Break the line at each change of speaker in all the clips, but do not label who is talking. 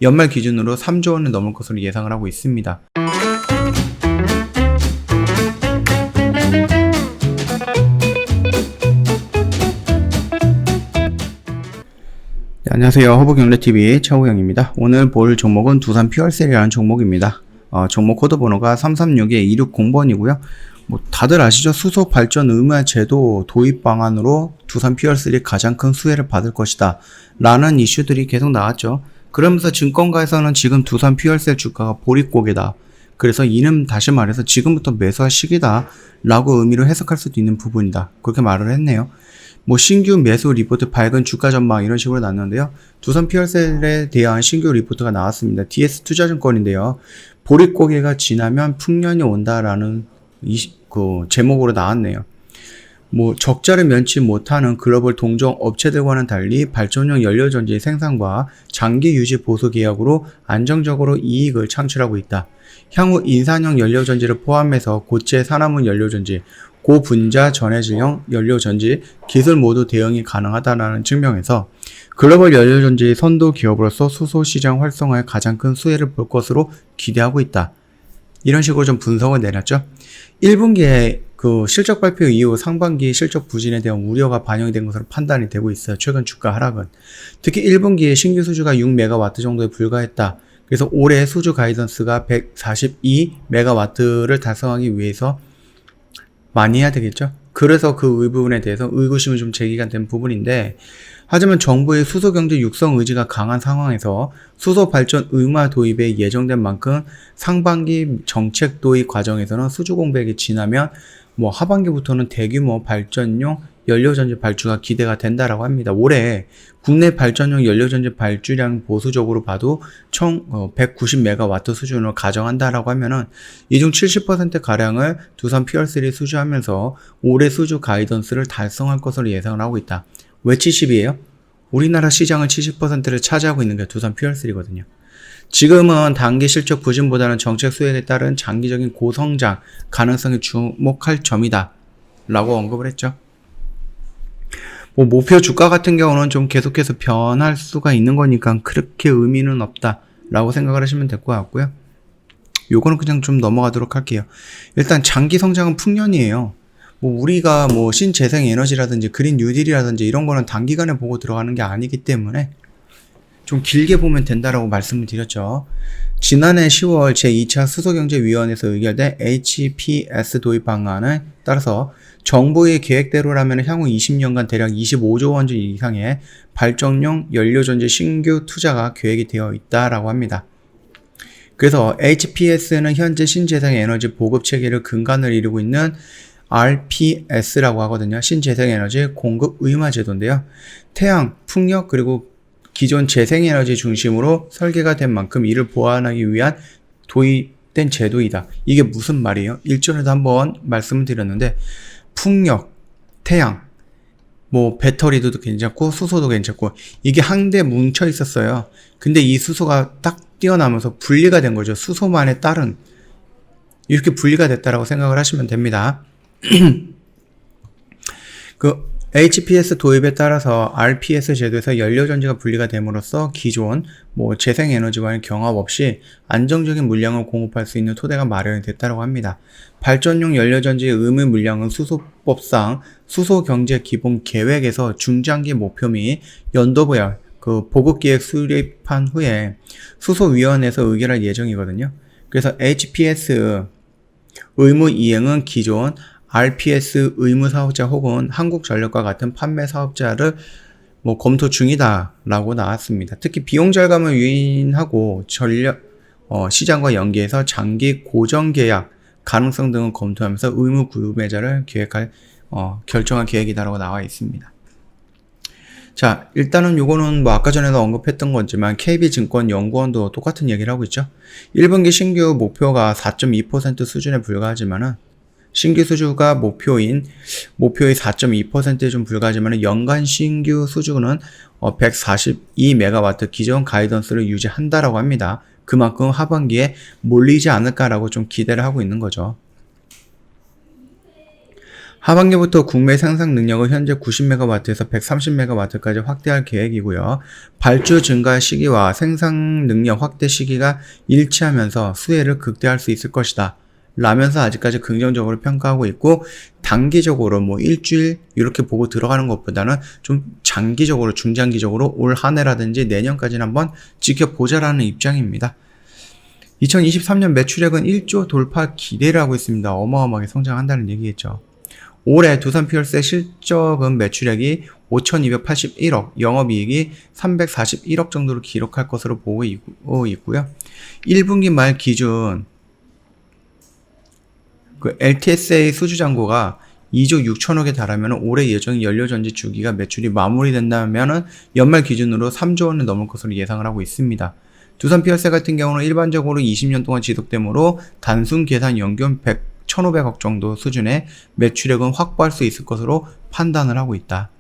연말 기준으로 3조 원을 넘을 것으로 예상을 하고 있습니다. 네, 안녕하세요. 허브경제TV 최호영입니다. 오늘 볼 종목은 두산 퓨얼셀이라는 종목입니다. 종목 코드 번호가 336-260번이고요. 다들 아시죠? 수소 발전 의무화 제도 도입 방안으로 두산 퓨얼셀이 가장 큰 수혜를 받을 것이다 라는 이슈들이 계속 나왔죠. 그러면서 증권가에서는 지금 두산 퓨얼셀 주가가 보릿고개다. 그래서 이는 다시 말해서 지금부터 매수할 시기다 라고 의미로 해석할 수도 있는 부분이다. 그렇게 말을 했네요. 신규 매수 리포트 밝은 주가 전망 이런 식으로 나왔는데요. 두산 퓨얼셀에 대한 신규 리포트가 나왔습니다. DS 투자증권인데요. 보릿고개가 지나면 풍년이 온다라는 제목으로 나왔네요. 적자를 면치 못하는 글로벌 동종 업체들과는 달리 발전용 연료전지 생산과 장기 유지 보수 계약으로 안정적으로 이익을 창출하고 있다. 향후 인산형 연료전지를 포함해서 고체 산화물 연료전지, 고분자 전해질형 연료전지 기술 모두 대응이 가능하다는 측면에서 글로벌 연료전지 선도 기업으로서 수소 시장 활성화에 가장 큰 수혜를 볼 것으로 기대하고 있다. 이런 식으로 좀 분석을 내놨죠. 1분기에 실적 발표 이후 상반기 실적 부진에 대한 우려가 반영이 된 것으로 판단이 되고 있어요. 최근 주가 하락은. 특히 1분기에 신규 수주가 6메가와트 정도에 불과했다. 그래서 올해 수주 가이던스가 142메가와트를 달성하기 위해서 많이 해야 되겠죠. 그래서 그 부분에 대해서 의구심이 좀 제기가 된 부분인데, 하지만 정부의 수소경제 육성 의지가 강한 상황에서 수소 발전 의무화 도입에 예정된 만큼 상반기 정책 도입 과정에서는 수주 공백이 지나면 하반기부터는 대규모 발전용 연료전지 발주가 기대가 된다라고 합니다. 올해 국내 발전용 연료전지 발주량 보수적으로 봐도 총 190메가와트 수준으로 가정한다라고 하면은 이 중 70%가량을 두산 퓨얼셀이 수주하면서 올해 수주 가이던스를 달성할 것으로 예상을 하고 있다. 왜 70이에요? 우리나라 시장을 70%를 차지하고 있는 게 두산 퓨얼셀이거든요. 지금은 단기 실적 부진보다는 정책 수혜에 따른 장기적인 고성장 가능성에 주목할 점이다 라고 언급을 했죠. 목표 주가 같은 경우는 좀 계속해서 변할 수가 있는 거니까 그렇게 의미는 없다 라고 생각을 하시면 될 것 같고요. 요거는 그냥 좀 넘어가도록 할게요. 일단 장기 성장은 풍년이에요. 우리가 신재생에너지라든지 그린 뉴딜이라든지 이런 거는 단기간에 보고 들어가는 게 아니기 때문에 좀 길게 보면 된다라고 말씀을 드렸죠. 지난해 10월 제2차 수소경제위원회에서 의결된 HPS 도입 방안에 따라서 정부의 계획대로라면 향후 20년간 대략 25조 원 이상의 발전용 연료전지 신규 투자가 계획이 되어 있다라고 합니다. 그래서 HPS는 현재 신재생에너지 보급체계를 근간을 이루고 있는 RPS라고 하거든요. 신재생에너지 공급 의무화 제도인데요. 태양, 풍력 그리고 기존 재생에너지 중심으로 설계가 된 만큼 이를 보완하기 위한 도입된 제도이다. 이게 무슨 말이에요? 일전에도 한번 말씀을 드렸는데 풍력, 태양, 배터리도 괜찮고 수소도 괜찮고 이게 한데 뭉쳐 있었어요. 근데 이 수소가 딱 뛰어나면서 분리가 된 거죠. 수소만에 따른 이렇게 분리가 됐다라고 생각을 하시면 됩니다. HPS 도입에 따라서 RPS 제도에서 연료전지가 분리가 됨으로써 기존 재생에너지와의 경합 없이 안정적인 물량을 공급할 수 있는 토대가 마련이 됐다고 합니다. 발전용 연료전지의 의무 물량은 수소법상 수소경제 기본 계획에서 중장기 목표 및 연도별 보급계획 수립한 후에 수소위원회에서 의결할 예정이거든요. 그래서 HPS 의무 이행은 기존 RPS 의무 사업자 혹은 한국전력과 같은 판매 사업자를 검토 중이다 라고 나왔습니다. 특히 비용 절감을 유인하고 전력 시장과 연계해서 장기 고정 계약 가능성 등을 검토하면서 의무 구매자를 결정할 계획이다라고 나와 있습니다. 자, 일단은 요거는 아까 전에도 언급했던 거지만 KB증권 연구원도 똑같은 얘기를 하고 있죠. 1분기 신규 목표가 4.2% 수준에 불과하지만은 신규 수주가 목표의 4.2%에 좀 불과하지만 연간 신규 수주는 142메가와트 기존 가이던스를 유지한다라고 합니다. 그만큼 하반기에 몰리지 않을까라고 좀 기대를 하고 있는 거죠. 하반기부터 국내 생산 능력을 현재 90MW에서 130MW까지 확대할 계획이고요. 발주 증가 시기와 생산 능력 확대 시기가 일치하면서 수혜를 극대화할 수 있을 것이다 라면서 아직까지 긍정적으로 평가하고 있고, 단기적으로 뭐 일주일 이렇게 보고 들어가는 것보다는 좀 장기적으로, 중장기적으로 올 한 해라든지 내년까지는 한번 지켜보자라는 입장입니다. 2023년 매출액은 1조 돌파 기대를 하고 있습니다. 어마어마하게 성장한다는 얘기겠죠. 올해 두산 퓨얼셀 실적은 매출액이 5,281억, 영업이익이 341억 정도를 기록할 것으로 보고 있고요. 1분기 말 기준 그 LTSA 수주 잔고가 2조 6천억에 달하면 올해 예정인 연료전지 주기가 매출이 마무리된다면 연말 기준으로 3조 원을 넘을 것으로 예상을 하고 있습니다. 두산 퓨얼셀 같은 경우는 일반적으로 20년 동안 지속되므로 단순 계산 연결 1,500억 정도 수준의 매출액은 확보할 수 있을 것으로 판단을 하고 있다.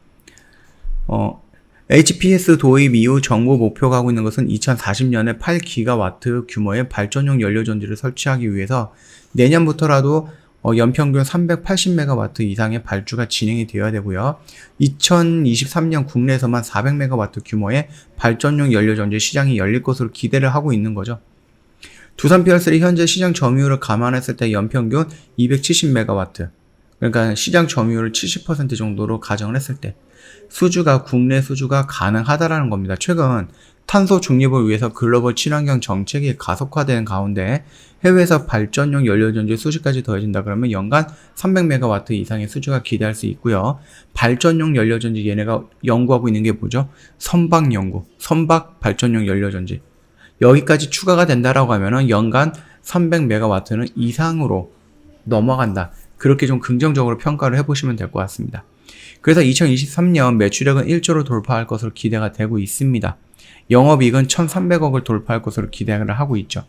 HPS 도입 이후 정부 목표가 하고 있는 것은 2040년에 8기가와트 규모의 발전용 연료전지를 설치하기 위해서 내년부터라도 연평균 380MW 이상의 발주가 진행이 되어야 되고요. 2023년 국내에서만 400MW 규모의 발전용 연료전지 시장이 열릴 것으로 기대를 하고 있는 거죠. 두산 퓨얼셀이 현재 시장 점유율을 감안했을 때 연평균 270MW, 그러니까 시장 점유율을 70% 정도로 가정을 했을 때 국내 수주가 가능하다라는 겁니다. 최근 탄소 중립을 위해서 글로벌 친환경 정책이 가속화되는 가운데 해외에서 발전용 연료전지 수주까지 더해진다 그러면 연간 300MW 이상의 수주가 기대할 수 있고요. 발전용 연료전지 얘네가 연구하고 있는 게 뭐죠? 선박 발전용 연료전지. 여기까지 추가가 된다라고 하면은 연간 300MW는 이상으로 넘어간다. 그렇게 좀 긍정적으로 평가를 해보시면 될 것 같습니다. 그래서 2023년 매출액은 1조를 돌파할 것으로 기대가 되고 있습니다. 영업이익은 1,300억을 돌파할 것으로 기대를 하고 있죠.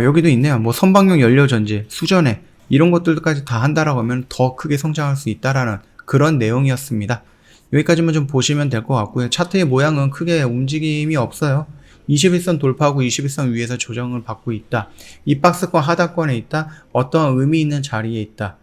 여기도 있네요. 뭐 선박용 연료전지, 수전해 이런 것들까지 다 한다라고 하면 더 크게 성장할 수 있다라는 그런 내용이었습니다. 여기까지만 좀 보시면 될 것 같고요. 차트의 모양은 크게 움직임이 없어요. 21선 돌파하고 21선 위에서 조정을 받고 있다. 이 박스권 하단권에 있다. 어떠한 의미 있는 자리에 있다.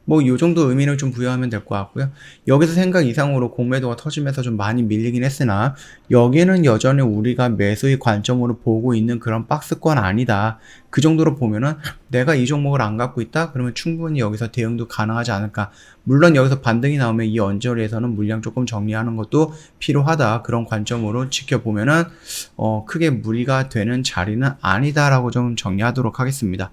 뭐 요 정도 의미를 좀 부여하면 될 것 같고요. 여기서 생각 이상으로 공매도가 터지면서 좀 많이 밀리긴 했으나 여기는 여전히 우리가 매수의 관점으로 보고 있는 그런 박스권 아니다. 그 정도로 보면은 내가 이 종목을 안 갖고 있다? 그러면 충분히 여기서 대응도 가능하지 않을까. 물론 여기서 반등이 나오면 이 언저리에서는 물량 조금 정리하는 것도 필요하다. 그런 관점으로 지켜보면은 크게 무리가 되는 자리는 아니다라고 좀 정리하도록 하겠습니다.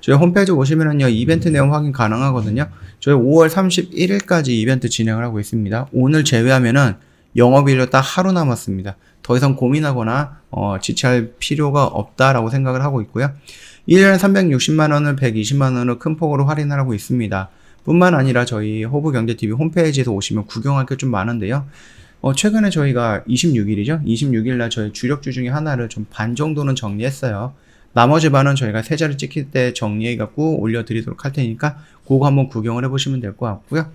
저희 홈페이지 오시면은요, 이벤트 내용 확인 가능하거든요. 저희 5월 31일까지 이벤트 진행을 하고 있습니다. 오늘 제외하면은 영업일로 딱 하루 남았습니다. 더 이상 고민하거나 지체할 필요가 없다라고 생각을 하고 있고요. 1년에 360만원을 120만원으로 큰 폭으로 할인을 하고 있습니다. 뿐만 아니라 저희 호부경제TV 홈페이지에서 오시면 구경할 게 좀 많은데요. 최근에 저희가 26일이죠. 26일날 저희 주력주 중에 하나를 좀 반 정도는 정리했어요. 나머지 반은 저희가 세 자리 찍힐 때 정리해갖고 올려드리도록 할 테니까 그거 한번 구경을 해보시면 될 것 같고요.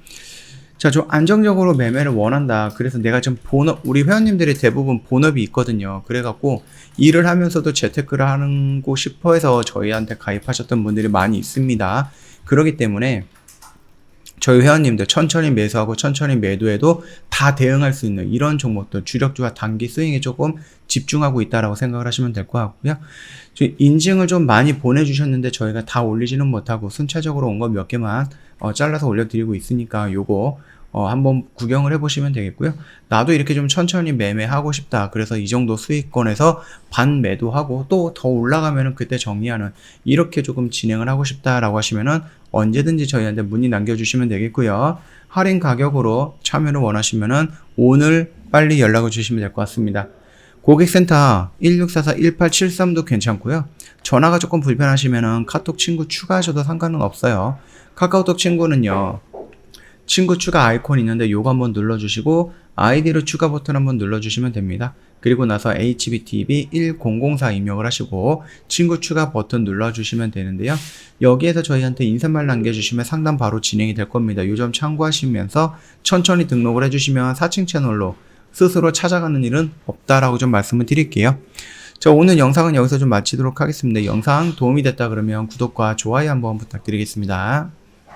자, 좀 안정적으로 매매를 원한다. 그래서 내가 지금 우리 회원님들이 대부분 본업이 있거든요. 그래갖고 일을 하면서도 재테크를 하고 싶어 해서 저희한테 가입하셨던 분들이 많이 있습니다. 그렇기 때문에 저희 회원님들 천천히 매수하고 천천히 매도해도 다 대응할 수 있는 이런 종목들, 주력주와 단기 스윙에 조금 집중하고 있다라고 생각을 하시면 될 것 같고요. 인증을 좀 많이 보내주셨는데 저희가 다 올리지는 못하고 순차적으로 온 거 몇 개만 잘라서 올려드리고 있으니까 요거 한번 구경을 해보시면 되겠고요. 나도 이렇게 좀 천천히 매매하고 싶다. 그래서 이 정도 수익권에서 반 매도하고 또 더 올라가면은 그때 정리하는 이렇게 조금 진행을 하고 싶다라고 하시면은 언제든지 저희한테 문의 남겨주시면 되겠고요. 할인 가격으로 참여를 원하시면은 오늘 빨리 연락을 주시면 될 것 같습니다. 고객센터 1644-1873도 괜찮고요. 전화가 조금 불편하시면은 카톡 친구 추가하셔도 상관은 없어요. 카카오톡 친구는요, 친구 추가 아이콘 있는데 요거 한번 눌러주시고 아이디로 추가 버튼 한번 눌러주시면 됩니다. 그리고 나서 HBTV1004 입력을 하시고 친구 추가 버튼 눌러주시면 되는데요. 여기에서 저희한테 인사말 남겨주시면 상담 바로 진행이 될 겁니다. 요 점 참고하시면서 천천히 등록을 해주시면 4층 채널로 스스로 찾아가는 일은 없다라고 좀 말씀을 드릴게요. 자, 오늘 영상은 여기서 좀 마치도록 하겠습니다. 영상 도움이 됐다 그러면 구독과 좋아요 한번 부탁드리겠습니다.